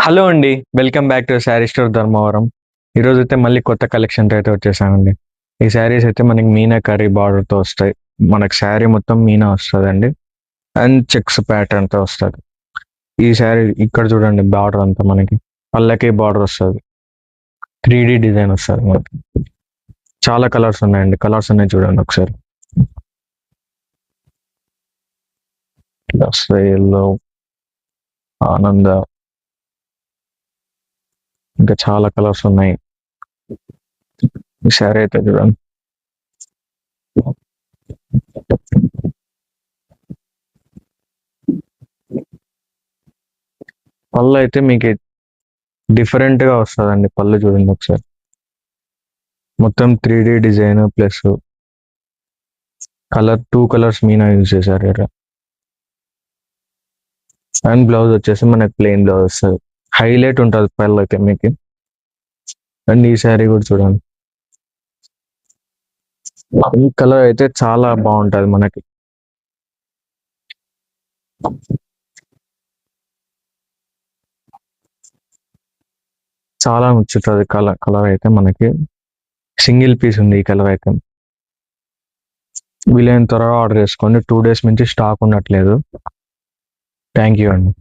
Hello అండి. Welcome back to sari store Dharmavaram. ఈరోజైతే మళ్ళీ కొత్త కలెక్షన్‌తో అయితే వచ్చేసానండి. ఈ శారీస్ అయితే మనకి మీనాకరీ బార్డర్‌తో వస్తాయి. మనకి శారీ మొత్తం మీనా వస్తదండి. అండ్ చెక్స్ ప్యాటర్న్‌తో వస్తది. ఈ శారీ ఇక్కడ చూడండి బార్డర్ అంతా మనకి పళ్ళకి బార్డర్ వస్తది. 3D డిజైన్ వస్తది మనకి. చాలా కలర్స్ ఉన్నాయండి. కలర్స్ ఉన్నాయి చూడండి ఒకసారి. ఇలా వస్తాయి యెల్లో, ఆనంద ఇంకా చాలా కలర్స్ ఉన్నాయి. ఈ శారీ అయితే చూడండి. పళ్ళు అయితే మీకు డిఫరెంట్‌గా వస్తదండి. పళ్ళు చూడండి ఒకసారి. మొత్తం 3D design plus two colours Meena use చేశారు ఇక్కడ. అండ్ బ్లౌజ్ వచ్చేసి మనకి ప్లెయిన్ బ్లౌజ్ వస్తుంది. హైలైట్ ఉంటుంది పళ్ళు అయితే మీకు. అండ్ ఈ శారీ కూడా చూడండి. ఈ కలర్ అయితే చాలా బాగుంటది మనకి. చాలా నచ్చుతుంది కలర్ కలర్ అయితే మనకి. సింగిల్ పీస్ ఉంది ఈ కలర్ అయితే. వీలైన త్వరగా ఆర్డర్ చేసుకోండి. 2 days నుంచి స్టాక్ ఉండట్లేదు. థ్యాంక్ యూ అండి.